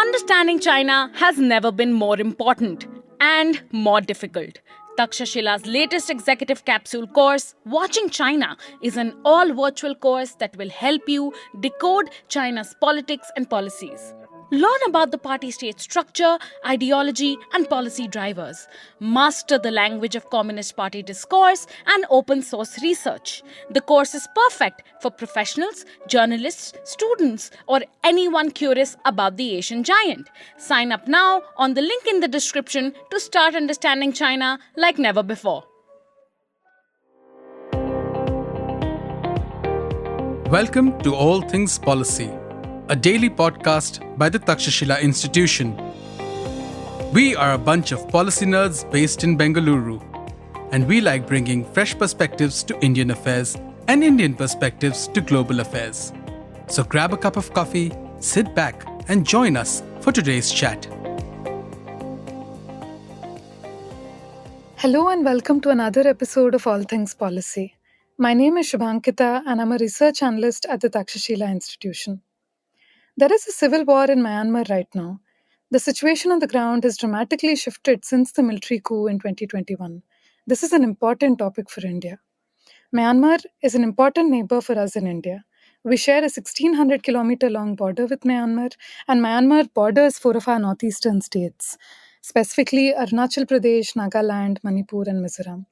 Understanding China has never been more important and more difficult. Takshashila's latest executive capsule course, Watching China, is an all virtual course that will help you decode China's politics and policies. Learn about the party state structure, ideology, and policy drivers. Master the language of Communist Party discourse and open source research. The course is perfect for professionals, journalists, students, or anyone curious about the Asian giant. Sign up now on the link in the description to start understanding China like never before. Welcome to All Things Policy, a daily podcast by the Takshashila Institution. We are a bunch of policy nerds based in Bengaluru, and we like bringing fresh perspectives to Indian affairs and Indian perspectives to global affairs. So grab a cup of coffee, sit back, and join us for today's chat. Hello and welcome to another episode of All Things Policy. My name is Shobhankita and I'm a research analyst at the Takshashila Institution. There is a civil war in Myanmar right now. The situation on the ground has dramatically shifted since the military coup in 2021. This is an important topic for India. Myanmar is an important neighbor for us in India. We share a 1,600-kilometer long border with Myanmar, and Myanmar borders 4 of our northeastern states, specifically Arunachal Pradesh, Nagaland, Manipur, and Mizoram.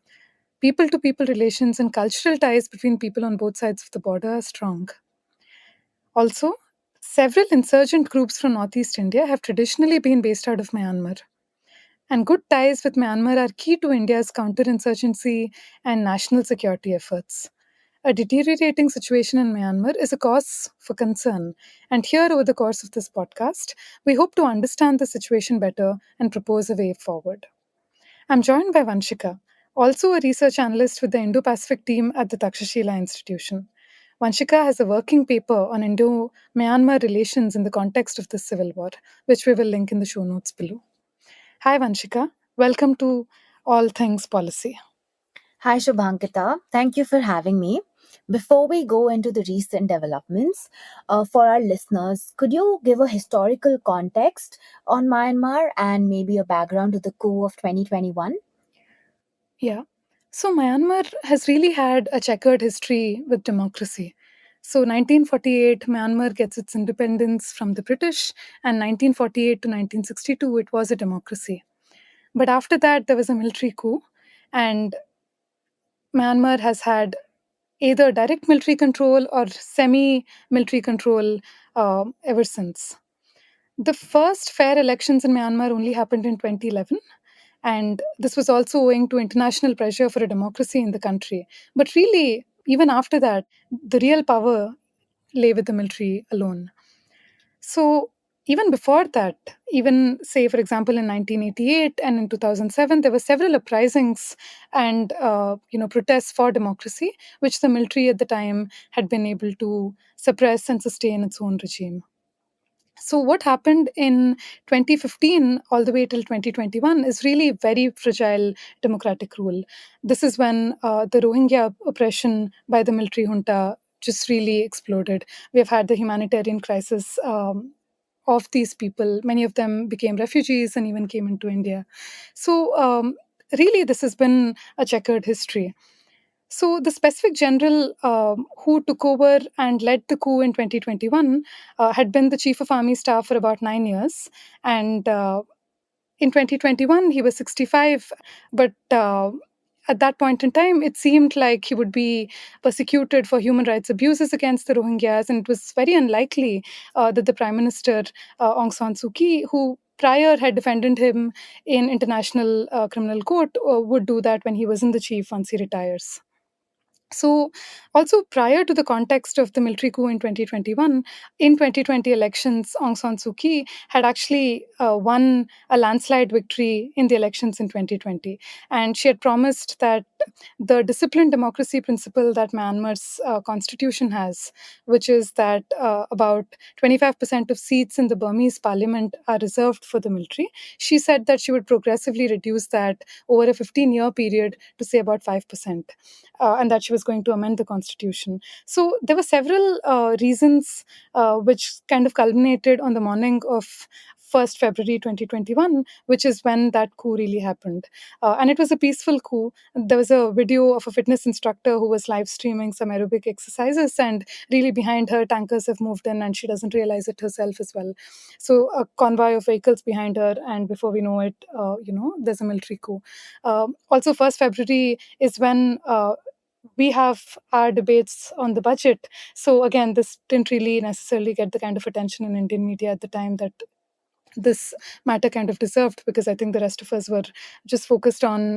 People-to-people relations and cultural ties between people on both sides of the border are strong. Also, several insurgent groups from Northeast India have traditionally been based out of Myanmar. And good ties with Myanmar are key to India's counterinsurgency and national security efforts. A deteriorating situation in Myanmar is a cause for concern. And here, over the course of this podcast, we hope to understand the situation better and propose a way forward. I'm joined by Vanshika, also a research analyst with the Indo-Pacific team at the Takshashila Institution. Vanshika has a working paper on Indo-Myanmar relations in the context of the civil war, which we will link in the show notes below. Hi, Vanshika. Welcome to All Things Policy. Hi, Shobhankita. Thank you for having me. Before we go into the recent developments, for our listeners, could you give a historical context on Myanmar and maybe a background to the coup of 2021? Yeah. So Myanmar has really had a checkered history with democracy. So 1948, Myanmar gets its independence from the British, and 1948 to 1962, it was a democracy. But after that, there was a military coup, and Myanmar has had either direct military control or semi-military control ever since. The first fair elections in Myanmar only happened in 2011. And this was also owing to international pressure for a democracy in the country. But really, even after that, the real power lay with the military alone. So even before that, even say, for example, in 1988 and in 2007, there were several uprisings and protests for democracy, which the military at the time had been able to suppress and sustain its own regime. So what happened in 2015 all the way till 2021 is really very fragile democratic rule. This is when the Rohingya oppression by the military junta just really exploded. We have had the humanitarian crisis of these people. Many of them became refugees and even came into India. So really, this has been a checkered history. So the specific general who took over and led the coup in 2021 had been the chief of army staff for about 9 years. And in 2021, he was 65. But at that point in time, it seemed like he would be persecuted for human rights abuses against the Rohingyas. And it was very unlikely that the Prime Minister, Aung San Suu Kyi, who prior had defended him in international criminal court, would do that when he wasn't the chief once he retires. So also prior to the context of the military coup in 2021, in 2020 elections, Aung San Suu Kyi had actually won a landslide victory in the elections in 2020. And she had promised that the disciplined democracy principle that Myanmar's constitution has, which is that about 25% of seats in the Burmese parliament are reserved for the military, she said that she would progressively reduce that over a 15-year period to say about 5%. And that she was going to amend the constitution. So there were several reasons which kind of culminated on the morning of 1st February 2021, which is when that coup really happened. And it was a peaceful coup. There was a video of a fitness instructor who was live streaming some aerobic exercises, and really behind her, tankers have moved in, and she doesn't realize it herself as well. So a convoy of vehicles behind her, and before we know it, there's a military coup. Also, 1st February is when we have our debates on the budget. So again, this didn't really necessarily get the kind of attention in Indian media at the time that this matter kind of deserved, because I think the rest of us were just focused on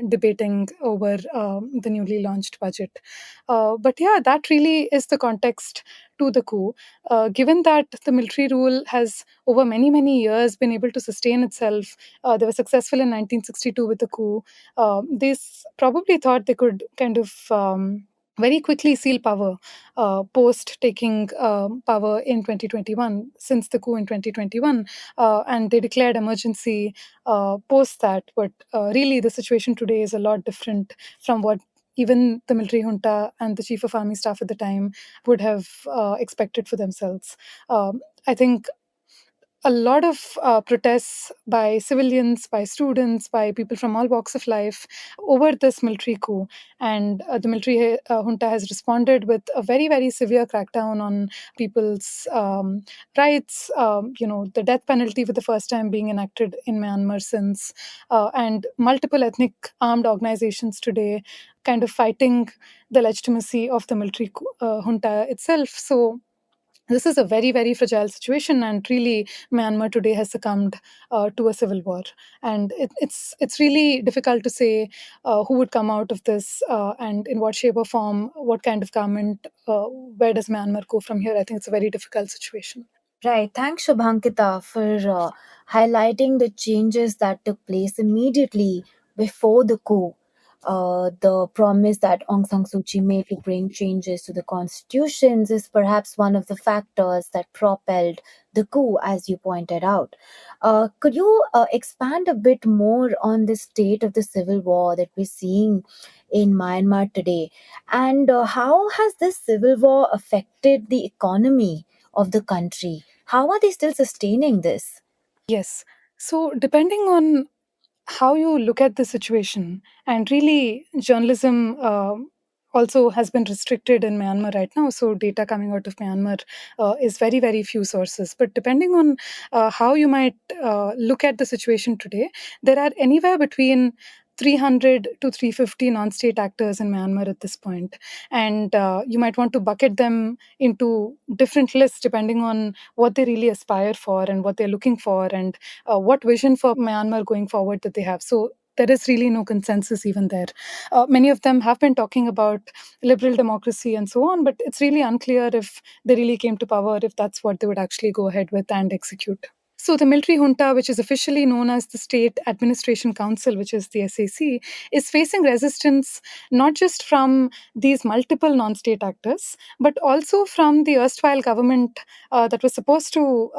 debating over the newly launched budget. But yeah, that really is the context to the coup. Given that the military rule has over many, many years been able to sustain itself, they were successful in 1962 with the coup. They probably thought they could kind of very quickly seal power post taking power in 2021, since the coup in 2021, and they declared emergency post that. But really, the situation today is a lot different from what even the military junta and the chief of army staff at the time would have expected for themselves. I think a lot of protests by civilians, by students, by people from all walks of life over this military coup. And the military junta has responded with a very, very severe crackdown on people's rights. The death penalty for the first time being enacted in Myanmar since, and multiple ethnic armed organizations today kind of fighting the legitimacy of the military junta itself. So this is a very, very fragile situation, and really, Myanmar today has succumbed to a civil war. And it's really difficult to say who would come out of this, and in what shape or form, what kind of government, where does Myanmar go from here. I think it's a very difficult situation. Right. Thanks, Shobhankita, for highlighting the changes that took place immediately before the coup. The promise that Aung San Suu Kyi made to bring changes to the constitutions is perhaps one of the factors that propelled the coup, as you pointed out. Could you expand a bit more on the state of the civil war that we're seeing in Myanmar today? And how has this civil war affected the economy of the country? How are they still sustaining this? Yes. So, depending on how you look at the situation, and really, journalism also has been restricted in Myanmar right now. So, data coming out of Myanmar is very, very few sources. But depending on how you might look at the situation today, there are anywhere between 300 to 350 non-state actors in Myanmar at this point. And you might want to bucket them into different lists depending on what they really aspire for and what they're looking for, and what vision for Myanmar going forward that they have. So there is really no consensus even there. Many of them have been talking about liberal democracy and so on, but it's really unclear if they really came to power, if that's what they would actually go ahead with and execute. So the military junta, which is officially known as the State Administration Council, which is the SAC, is facing resistance not just from these multiple non-state actors, but also from the erstwhile government that was supposed to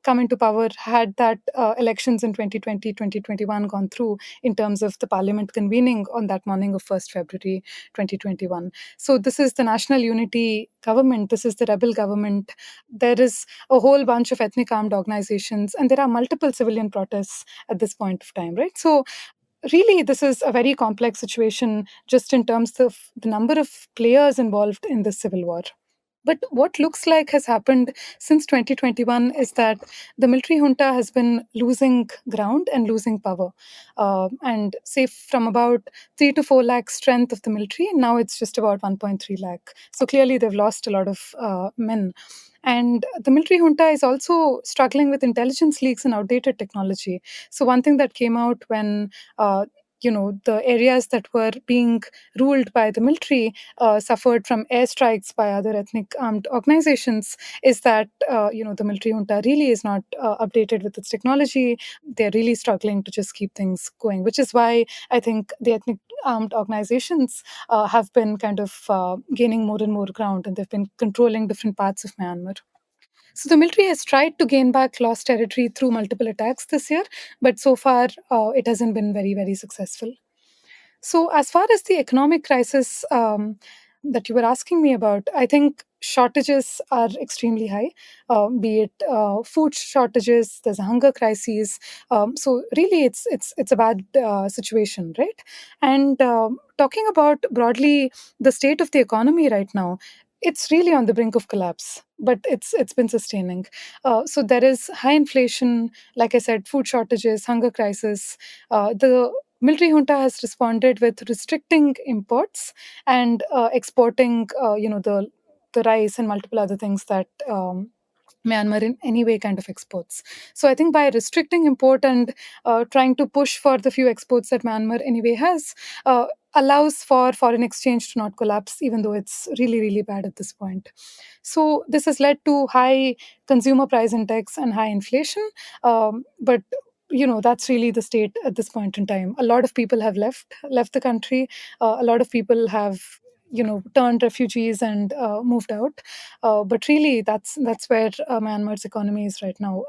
come into power had that elections in 2020, 2021 gone through in terms of the parliament convening on that morning of 1st February 2021. So this is the National Unity Government. This is the rebel government. There is a whole bunch of ethnic armed organizations, and there are multiple civilian protests at this point of time, right? So really, this is a very complex situation just in terms of the number of players involved in this civil war. But what looks like has happened since 2021 is that the military junta has been losing ground and losing power. And say from about 3 to 4 lakh strength of the military, now it's just about 1.3 lakh. So clearly they've lost a lot of men. And the military junta is also struggling with intelligence leaks and outdated technology. So one thing that came out when the areas that were being ruled by the military suffered from airstrikes by other ethnic armed organizations is that the military junta really is not updated with its technology. They're really struggling to just keep things going, which is why I think the ethnic armed organizations have been kind of gaining more and more ground, and they've been controlling different parts of Myanmar. So the military has tried to gain back lost territory through multiple attacks this year, but so far it hasn't been very, very successful. So as far as the economic crisis that you were asking me about, I think shortages are extremely high, be it food shortages, there's a hunger crisis. So really, it's a bad situation, right? And talking about broadly the state of the economy right now, it's really on the brink of collapse, but it's been sustaining. So there is high inflation, like I said, food shortages, hunger crisis. The military junta has responded with restricting imports and exporting, the rice and multiple other things that Myanmar in any way kind of exports. So I think by restricting import and trying to push for the few exports that Myanmar anyway has, allows for foreign exchange to not collapse, even though it's really, really bad at this point. So this has led to high consumer price index and high inflation. But that's really the state at this point in time. A lot of people have left the country. A lot of people have turned refugees and moved out. But really, that's where Myanmar's economy is right now.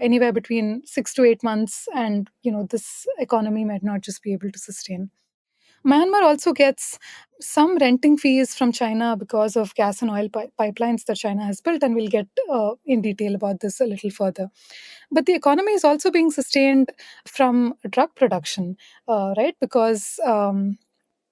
Anywhere between 6 to 8 months, and this economy might not just be able to sustain. Myanmar also gets some renting fees from China because of gas and oil pipelines that China has built, and we'll get in detail about this a little further. But the economy is also being sustained from drug production, right? Because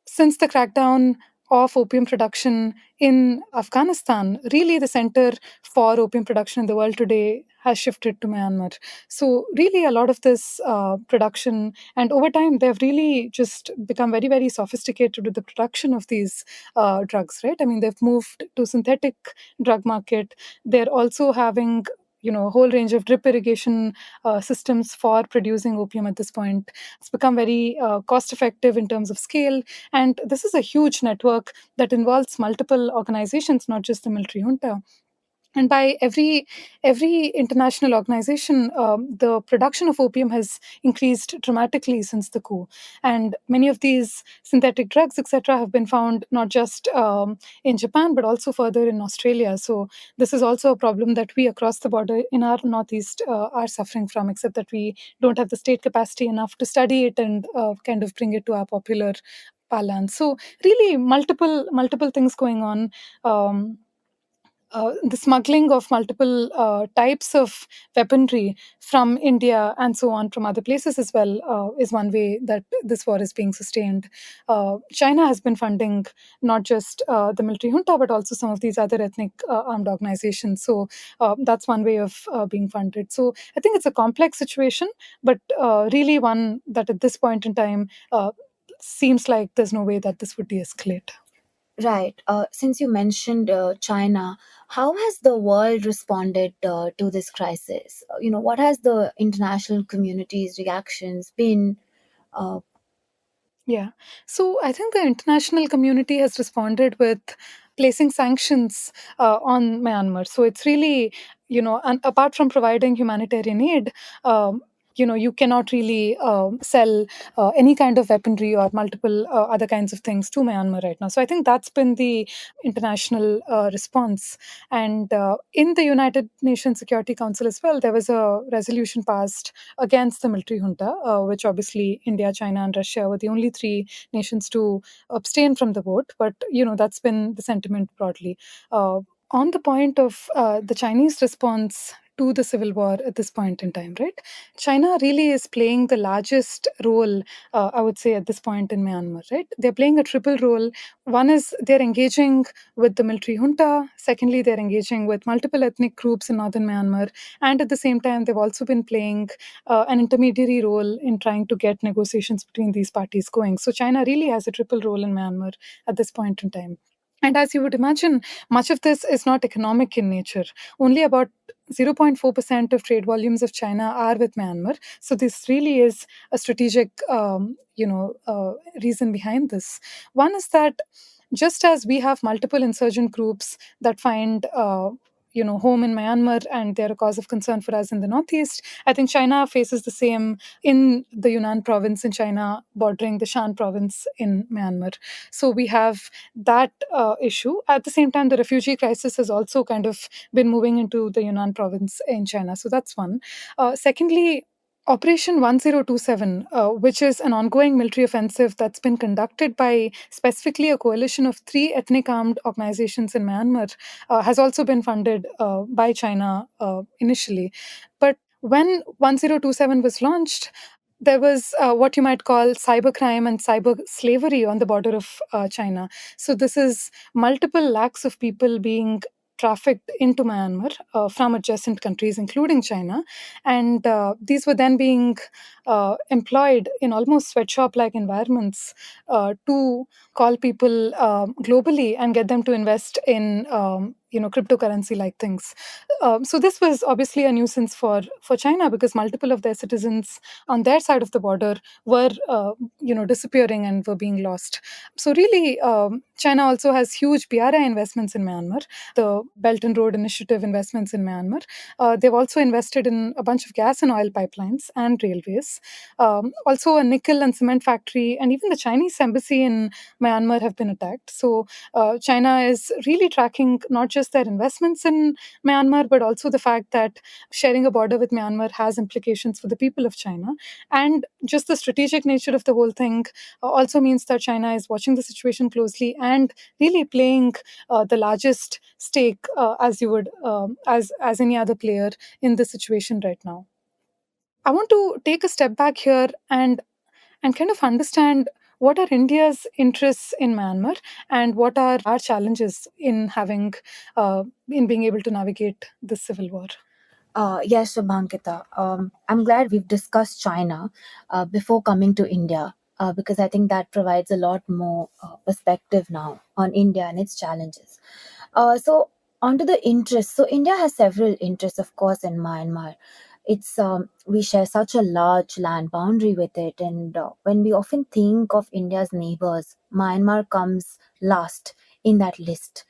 since the crackdown of opium production in Afghanistan, really the center for opium production in the world today has shifted to Myanmar. So, really, a lot of this production, and over time, they've really just become very, very sophisticated with the production of these drugs, right? I mean, they've moved to synthetic drug market. They're also having a whole range of drip irrigation systems for producing opium at this point. It's become very cost effective in terms of scale, and this is a huge network that involves multiple organizations, not just the military junta. And by every international organization, the production of opium has increased dramatically since the coup. And many of these synthetic drugs, etc., have been found not just in Japan but also further in Australia. So this is also a problem that we across the border in our northeast are suffering from, except that we don't have the state capacity enough to study it and kind of bring it to our popular parlance. So really, multiple things going on. The smuggling of multiple types of weaponry from India and so on from other places as well is one way that this war is being sustained. China has been funding not just the military junta but also some of these other ethnic armed organizations. So that's one way of being funded. So I think it's a complex situation, but really one that at this point in time seems like there's no way that this would de-escalate. Right. Since you mentioned China, how has the world responded to this crisis? What has the international community's reactions been? Uh, Yeah. So I think the international community has responded with placing sanctions on Myanmar. So it's really, and apart from providing humanitarian aid, you cannot really sell any kind of weaponry or multiple other kinds of things to Myanmar right now. So I think that's been the international response. And in the United Nations Security Council as well, there was a resolution passed against the military junta, which obviously India, China, and Russia were the only three nations to abstain from the vote. But that's been the sentiment broadly. On the point of the Chinese response to the civil war at this point in time, right? China really is playing the largest role, I would say, at this point in Myanmar, right? They're playing a triple role. One is they're engaging with the military junta. Secondly, they're engaging with multiple ethnic groups in northern Myanmar. And at the same time, they've also been playing an intermediary role in trying to get negotiations between these parties going. So China really has a triple role in Myanmar at this point in time. And as you would imagine, much of this is not economic in nature. Only about 0.4% of trade volumes of China are with Myanmar. So this really is a strategic, reason behind this. One is that just as we have multiple insurgent groups that find home in Myanmar, and they're a cause of concern for us in the northeast, I think China faces the same in the Yunnan province in China, bordering the Shan province in Myanmar. So we have that issue. At the same time, the refugee crisis has also kind of been moving into the Yunnan province in China. So that's one. Secondly, Operation 1027, which is an ongoing military offensive that's been conducted by specifically a coalition of three ethnic armed organizations in Myanmar, has also been funded by China initially. But when 1027 was launched, there was what you might call cybercrime and cyber slavery on the border of China. So, this is multiple lakhs of people being trafficked into Myanmar from adjacent countries, including China. And these were then being employed in almost sweatshop like environments to call people globally and get them to invest in cryptocurrency like things. So this was obviously a nuisance for China, because multiple of their citizens on their side of the border were disappearing and were being lost. So really, China also has huge BRI investments in Myanmar, the Belt and Road Initiative investments in Myanmar. They've also invested in a bunch of gas and oil pipelines and railways. Also, a nickel and cement factory, and even the Chinese embassy in Myanmar have been attacked. So, China is really tracking not just their investments in Myanmar, but also the fact that sharing a border with Myanmar has implications for the people of China. And just the strategic nature of the whole thing also means that China is watching the situation closely and really playing the largest stake, as you would, as any other player in this situation right now. I want to take a step back here and kind of understand what are India's interests in Myanmar and what are our challenges in having in being able to navigate this civil war. Yes, Shobhankita. I'm glad we've discussed China before coming to India, because I think that provides a lot more perspective now on India and its challenges. So, onto the interests. So, India has several interests, of course, in Myanmar. It's we share such a large land boundary with it, and when we often think of India's neighbors, Myanmar comes last in that list.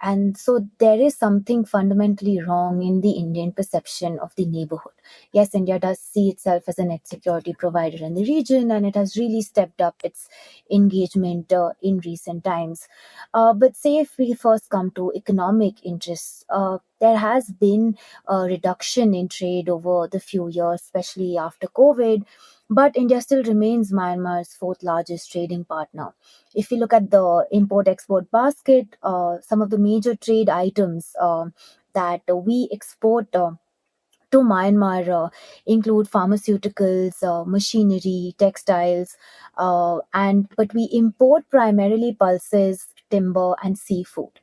And so there is something fundamentally wrong in the Indian perception of the neighborhood. Yes, India does see itself as a net security provider in the region, and it has really stepped up its engagement in recent times. But say if we first come to economic interests, there has been a reduction in trade over the few years, especially after COVID. But India still remains Myanmar's fourth largest trading partner. If you look at the import export basket, some of the major trade items that we export to Myanmar include pharmaceuticals, machinery, textiles, and but we import primarily pulses, timber, and seafood.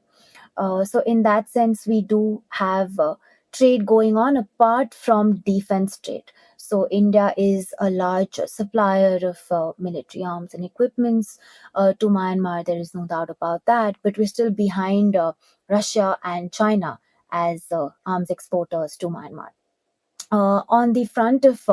So in that sense, we do have trade going on apart from defense trade. So India is a large supplier of military arms and equipments to Myanmar. There is no doubt about that. But we're still behind Russia and China as arms exporters to Myanmar. On the front of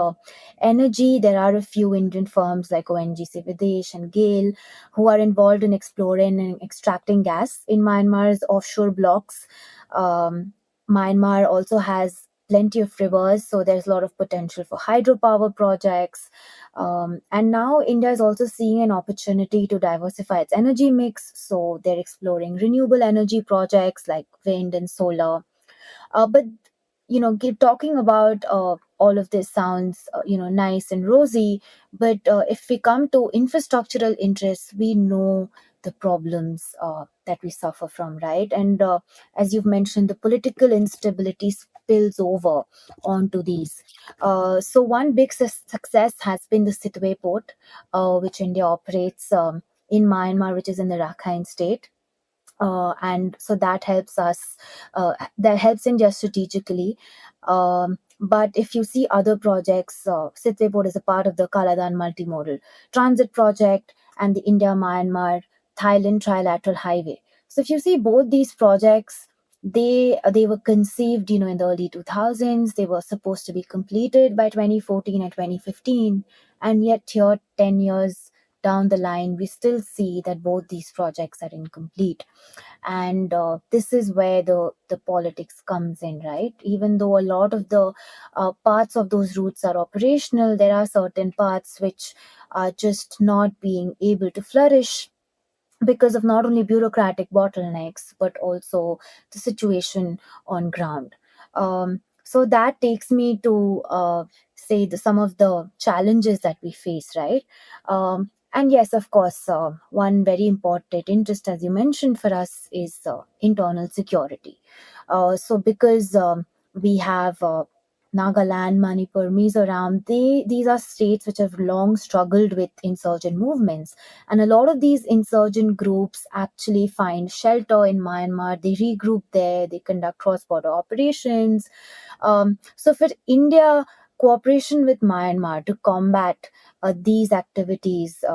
energy, there are a few Indian firms like ONGC Videsh and GAIL who are involved in exploring and extracting gas in Myanmar's offshore blocks. Myanmar also has plenty of rivers, so there's a lot of potential for hydropower projects. And now India is also seeing an opportunity to diversify its energy mix, so they're exploring renewable energy projects like wind and solar. But keep talking about all of this sounds nice and rosy, but if we come to infrastructural interests, we know the problems that we suffer from, right? And as you've mentioned, the political instability spills over onto these. So one big success has been the Sitwe port, which India operates in Myanmar, which is in the Rakhine state. And so that helps us, that helps India strategically. But if you see other projects, Sitwe Port is a part of the Kaladan multimodal transit project and the India-Myanmar Thailand trilateral highway. So if you see both these projects, they were conceived in the early 2000s. They were supposed to be completed by 2014 and 2015, and yet here 10 years down the line we still see that both these projects are incomplete. And this is where the politics comes in, right? Even though a lot of the parts of those routes are operational, there are certain parts which are just not being able to flourish because of not only bureaucratic bottlenecks but also the situation on ground. So that takes me to say some of the challenges that we face, right? And yes, of course, one very important interest, as you mentioned, for us is internal security. So because we have Nagaland, Manipur, Mizoram, these are states which have long struggled with insurgent movements. And a lot of these insurgent groups actually find shelter in Myanmar. They regroup there, they conduct cross border operations. So for India, cooperation with Myanmar to combat these activities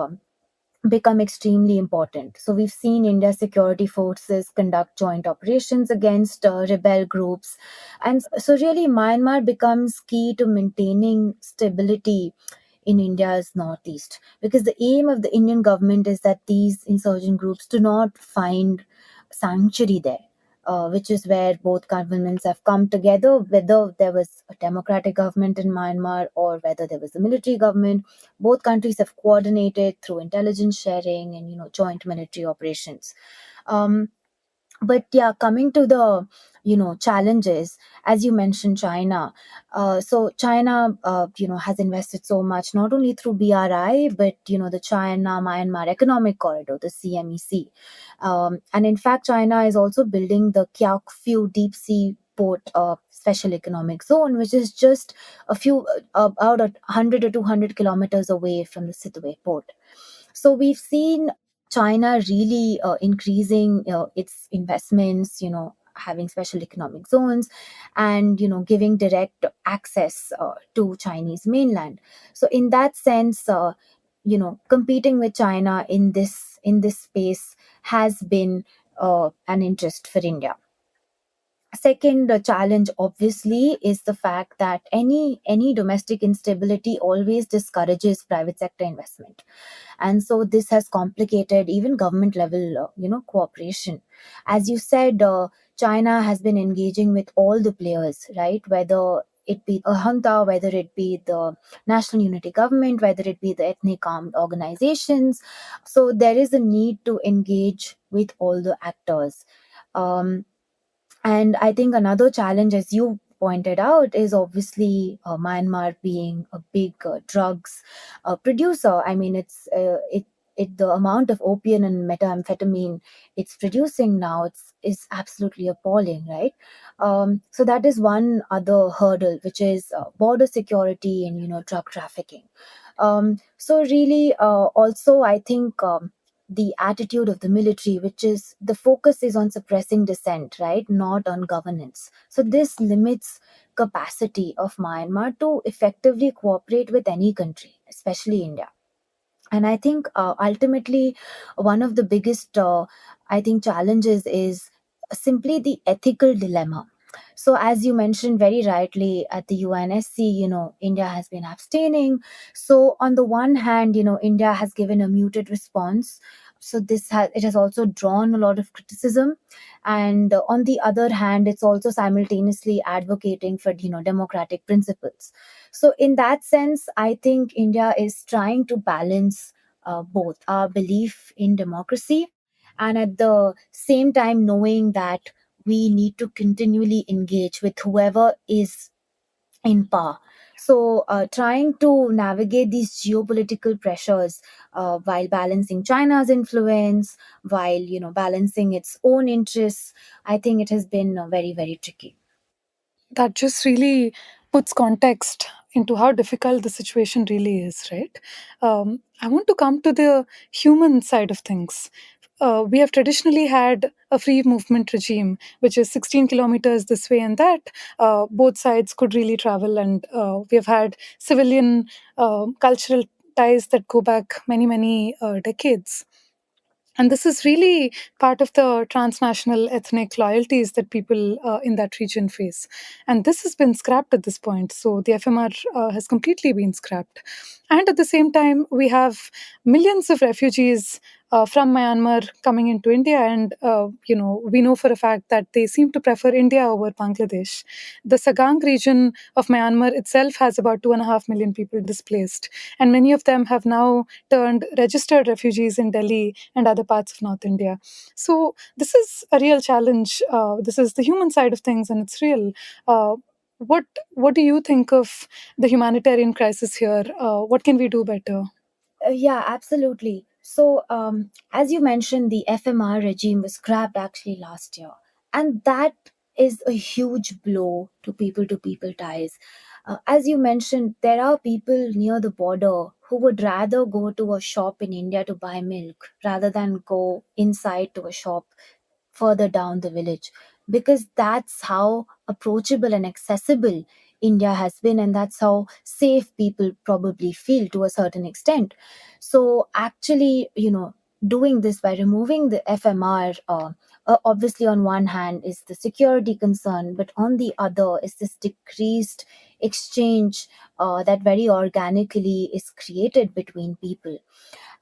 become extremely important. So we've seen India security forces conduct joint operations against rebel groups. And so really Myanmar becomes key to maintaining stability in India's northeast, because the aim of the Indian government is that these insurgent groups do not find sanctuary there. Which is where both governments have come together, whether there was a democratic government in Myanmar or whether there was a military government. Both countries have coordinated through intelligence sharing and joint military operations. Um, but yeah, coming to the challenges, as you mentioned, China. So China has invested so much, not only through BRI, but the China Myanmar Economic Corridor, the CMEC. And in fact, China is also building the Kyaukphyu deep sea port special economic zone, which is just a few about 100 or 200 kilometers away from the Sittwe port. So we've seen China really increasing its investments, having special economic zones, and giving direct access to Chinese mainland. So in that sense, competing with China in this space has been an interest for India. Second challenge obviously is the fact that any domestic instability always discourages private sector investment, and so this has complicated even government level cooperation. As you said, China has been engaging with all the players, right? Whether it be a junta, whether it be the national unity government, whether it be the ethnic armed organizations. So there is a need to engage with all the actors. um, and I think another challenge, as you pointed out, is obviously Myanmar being a big drugs producer. I mean, the amount of opium and methamphetamine it's producing now is absolutely appalling, right? So that is one other hurdle, which is border security and drug trafficking. So really, also I think. The attitude of the military, which is the focus is on suppressing dissent, right, not on governance. So this limits capacity of Myanmar to effectively cooperate with any country, especially India. And I think ultimately one of the biggest I think challenges is simply the ethical dilemma. So as you mentioned very rightly, at the UNSC, India has been abstaining. So on the one hand, India has given a muted response. So it has also drawn a lot of criticism, and on the other hand, it's also simultaneously advocating for democratic principles. So in that sense, I think India is trying to balance both our belief in democracy and at the same time knowing that we need to continually engage with whoever is in power. So, trying to navigate these geopolitical pressures while balancing China's influence, while balancing its own interests, I think it has been very, very tricky. That just really puts context into how difficult the situation really is, right? I want to come to the human side of things. We have traditionally had a free movement regime, which is 16 kilometers this way and that. Both sides could really travel, and we have had civilian cultural ties that go back many, many decades. And this is really part of the transnational ethnic loyalties that people in that region face. And this has been scrapped at this point. So the FMR has completely been scrapped. And at the same time, we have millions of refugees from Myanmar coming into India. And, we know for a fact that they seem to prefer India over Bangladesh. The Sagang region of Myanmar itself has about 2.5 million people displaced. And many of them have now turned registered refugees in Delhi and other parts of North India. So this is a real challenge. This is the human side of things, and it's real. Uh, What do you think of the humanitarian crisis here? What can we do better? Yeah, absolutely. So, as you mentioned, the FMR regime was scrapped actually last year, and that is a huge blow to people ties. As you mentioned, there are people near the border who would rather go to a shop in India to buy milk rather than go inside to a shop further down the village, because that's how approachable and accessible India has been, and that's how safe people probably feel to a certain extent. So actually, doing this by removing the FMR, obviously on one hand is the security concern, but on the other is this decreased exchange that very organically is created between people.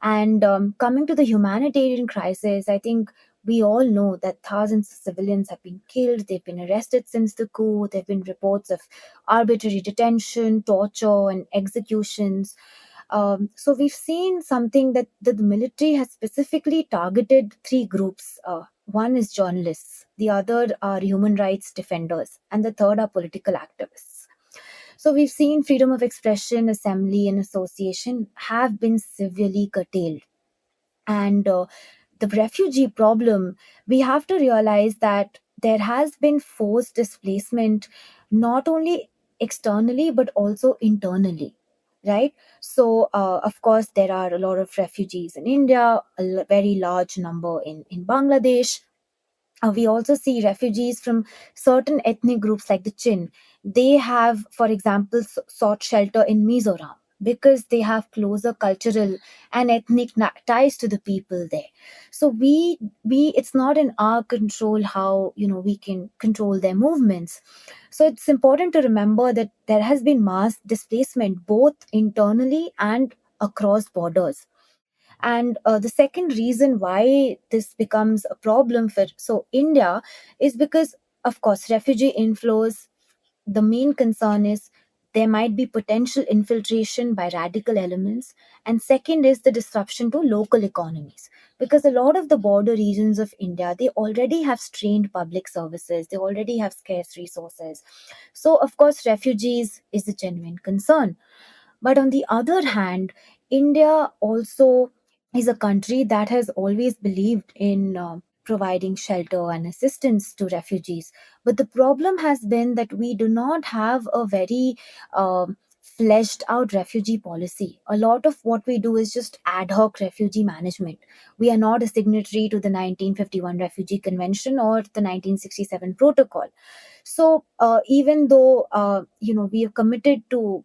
And coming to the humanitarian crisis, I think we all know that thousands of civilians have been killed, they've been arrested since the coup, there have been reports of arbitrary detention, torture, and executions. So we've seen something that the military has specifically targeted three groups. One is journalists, the other are human rights defenders, and the third are political activists. So we've seen freedom of expression, assembly, and association have been severely curtailed. And the refugee problem, we have to realize that there has been forced displacement, not only externally but also internally, right? So of course there are a lot of refugees in India, very large number in Bangladesh. We also see refugees from certain ethnic groups like the Chin. They have, for example, sought shelter in Mizoram because they have closer cultural and ethnic ties to the people there. So we it's not in our control how we can control their movements. So it's important to remember that there has been mass displacement both internally and across borders. And the second reason why this becomes a problem for India is because, of course, refugee inflows, the main concern is there might be potential infiltration by radical elements. And second is the disruption to local economies, because a lot of the border regions of India, they already have strained public services, they already have scarce resources. So of course refugees is a genuine concern. But on the other hand, India also is a country that has always believed in providing shelter and assistance to refugees. But the problem has been that we do not have a very fleshed out refugee policy. A lot of what we do is just ad hoc refugee management. We are not a signatory to the 1951 Refugee Convention or the 1967 Protocol. So even though we are committed to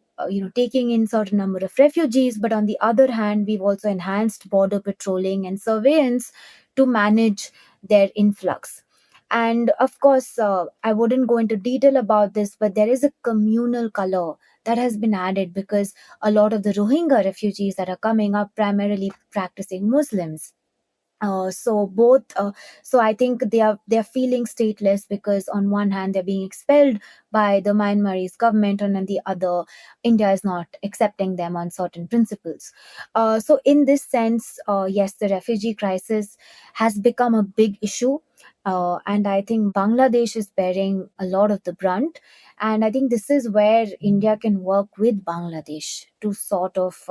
taking in certain number of refugees, but on the other hand we've also enhanced border patrolling and surveillance to manage their influx. And of course, I wouldn't go into detail about this, but there is a communal color that has been added because a lot of the Rohingya refugees that are coming are primarily practicing Muslims. So I think they are feeling stateless because on one hand they're being expelled by the Myanmarese government, and on the other India is not accepting them on certain principles. So in this sense, yes, the refugee crisis has become a big issue. And I think Bangladesh is bearing a lot of the brunt. And I think this is where India can work with Bangladesh to sort of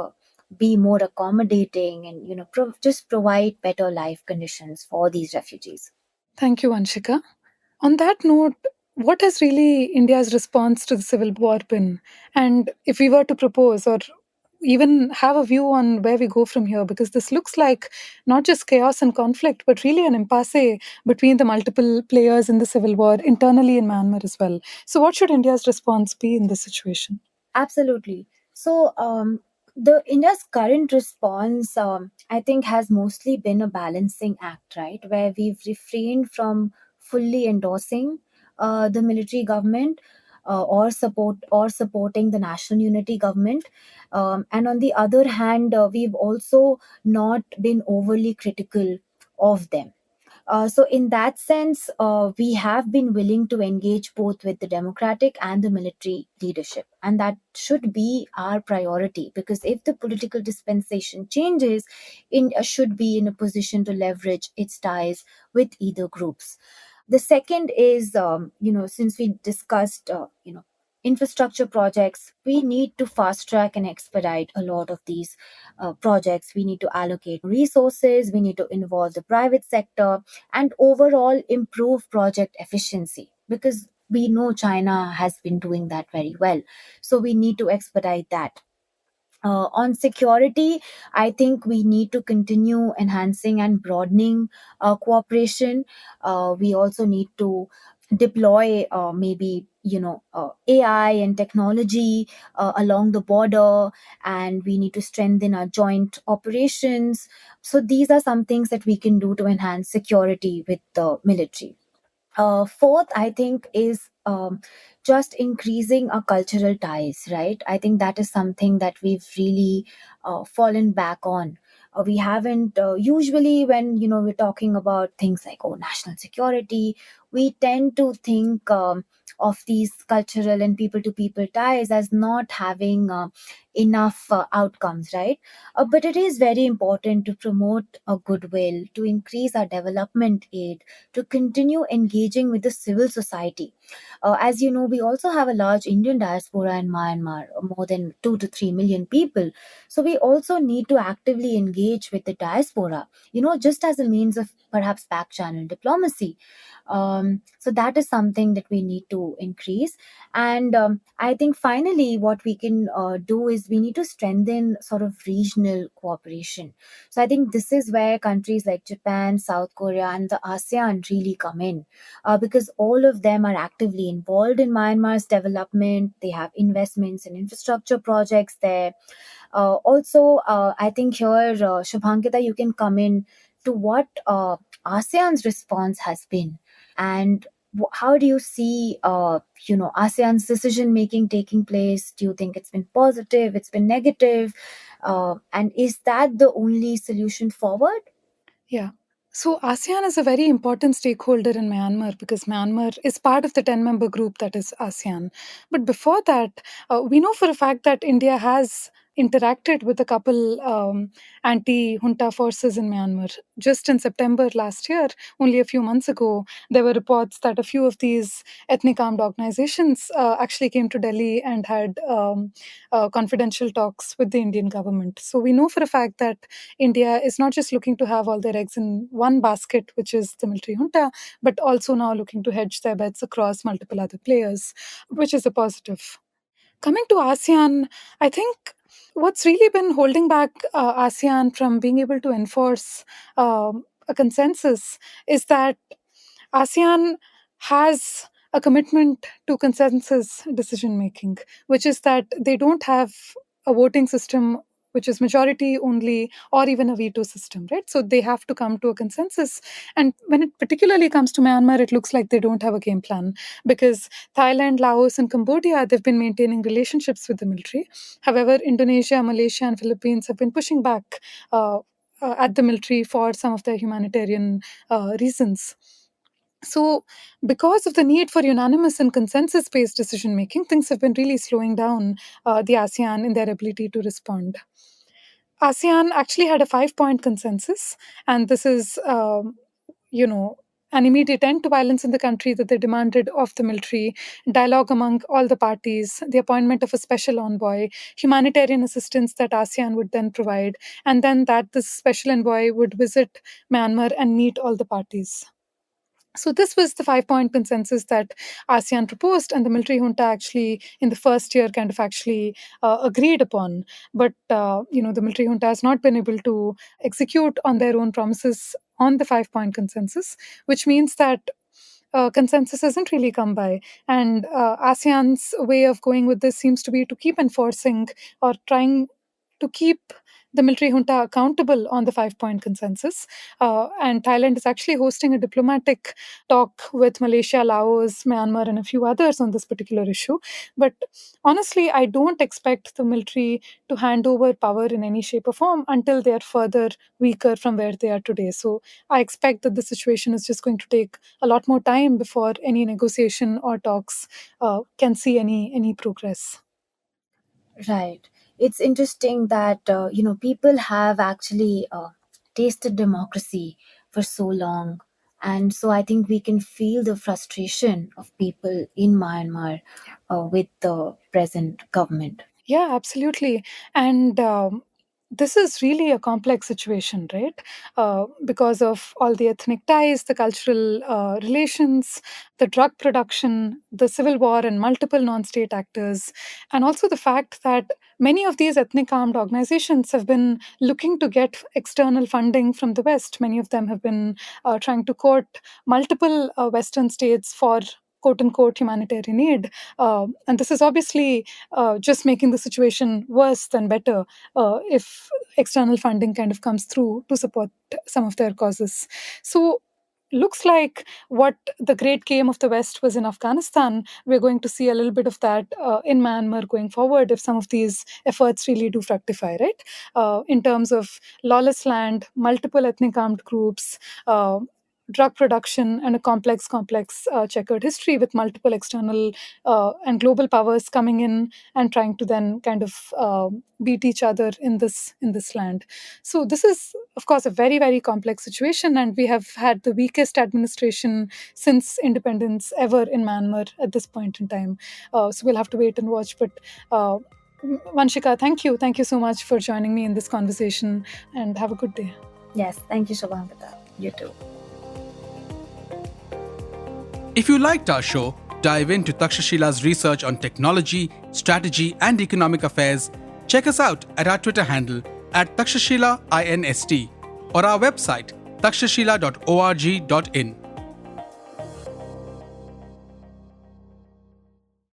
be more accommodating and just provide better life conditions for these refugees. Thank you, Vanshika. On that note, what has really India's response to the civil war been? And if we were to propose or even have a view on where we go from here, because this looks like not just chaos and conflict, but really an impasse between the multiple players in the civil war internally in Myanmar as well. So, what should India's response be in this situation? Absolutely. So, the India's current response, I think, has mostly been a balancing act, right, where we've refrained from fully endorsing the military government or supporting the national unity government, and on the other hand, we've also not been overly critical of them. So, in that sense, we have been willing to engage both with the democratic and the military leadership. And that should be our priority, because if the political dispensation changes, India should be in a position to leverage its ties with either groups. The second is, since we discussed, infrastructure projects. We need to fast track and expedite a lot of these projects. We need to allocate resources, we need to involve the private sector, and overall improve project efficiency, because we know China has been doing that very well. So we need to expedite that. On security, I think we need to continue enhancing and broadening cooperation. We also need to deploy maybe AI and technology along the border, and we need to strengthen our joint operations. So these are some things that we can do to enhance security with the military. Fourth, I think, is just increasing our cultural ties, right? I think that is something that we've really fallen back on. We haven't usually, when we're talking about things like national security, we tend to think of these cultural and people to people ties as not having enough outcomes, right? But it is very important to promote a goodwill, to increase our development aid, to continue engaging with the civil society. As you know, we also have a large Indian diaspora in Myanmar, more than 2 to 3 million people. So we also need to actively engage with the diaspora, just as a means of perhaps back channel diplomacy. So that is something that we need to increase. And I think finally, what we can do is we need to strengthen sort of regional cooperation. So I think this is where countries like Japan, South Korea, and the ASEAN really come in, because all of them are actively involved in Myanmar's development. They have investments in infrastructure projects there. I think here, Shubhankita, you can come in to what ASEAN's response has been, and how do you see ASEAN's decision making taking place? Do you think it's been positive, it's been negative, and is that the only solution forward? Yeah. So ASEAN is a very important stakeholder in Myanmar because Myanmar is part of the 10-member group that is ASEAN. But before that, we know for a fact that India has interacted with a couple anti-junta forces in Myanmar. Just in September last year, only a few months ago, there were reports that a few of these ethnic armed organizations actually came to Delhi and had confidential talks with the Indian government. So we know for a fact that India is not just looking to have all their eggs in one basket, which is the military junta, but also now looking to hedge their bets across multiple other players, which is a positive. Coming to ASEAN, I think what's really been holding back ASEAN from being able to enforce a consensus is that ASEAN has a commitment to consensus decision making, which is that they don't have a voting system which is majority only or even a veto system, right? So they have to come to a consensus. And when it particularly comes to Myanmar, it looks like they don't have a game plan because Thailand, Laos, and Cambodia, they've been maintaining relationships with the military. However, Indonesia, Malaysia, and Philippines have been pushing back at the military for some of their humanitarian reasons. So, because of the need for unanimous and consensus based decision making, things have been really slowing down the ASEAN in their ability to respond. ASEAN actually had a 5 point consensus, and this is, you know, an immediate end to violence in the country that they demanded of the military, dialogue among all the parties, the appointment of a special envoy, humanitarian assistance that ASEAN would then provide, and then that this special envoy would visit Myanmar and meet all the parties. So this was the 5 point consensus that ASEAN proposed, and the military junta actually, in the first year, kind of actually agreed upon. But the military junta has not been able to execute on their own promises on the 5 point consensus, which means that consensus hasn't really come by. And ASEAN's way of going with this seems to be to keep enforcing or trying to keep the military junta accountable on the 5 point consensus. And Thailand is actually hosting a diplomatic talk with Malaysia, Laos, Myanmar, and a few others on this particular issue. But honestly, I don't expect the military to hand over power in any shape or form until they are further weaker from where they are today. So I expect that the situation is just going to take a lot more time before any negotiation or talks can see any progress. Right. It's interesting that people have actually tasted democracy for so long. And so I think we can feel the frustration of people in Myanmar with the present government. Yeah, absolutely. And this is really a complex situation, right? Because of all the ethnic ties, the cultural relations, the drug production, the civil war, and multiple non state actors, and also the fact that many of these ethnic armed organizations have been looking to get external funding from the West. Many of them have been trying to court multiple Western states for quote unquote humanitarian aid. And this is obviously just making the situation worse than better if external funding kind of comes through to support some of their causes. So, looks like what the great game of the West was in Afghanistan, we're going to see a little bit of that in Myanmar going forward if some of these efforts really do fructify, right? In terms of lawless land, multiple ethnic armed groups, drug production, and a complex checkered history with multiple external and global powers coming in and trying to then kind of beat each other in this land. So this is, of course, a very complex situation, and we have had the weakest administration since independence ever in Myanmar at this point in time. So we'll have to wait and watch. But Vanshika, thank you so much for joining me in this conversation, and have a good day. Yes, thank you, Shobhankita. You too. If you liked our show, dive into Takshashila's research on technology, strategy, and economic affairs. Check us out at our Twitter handle @Takshashila INST or our website takshashila.org.in.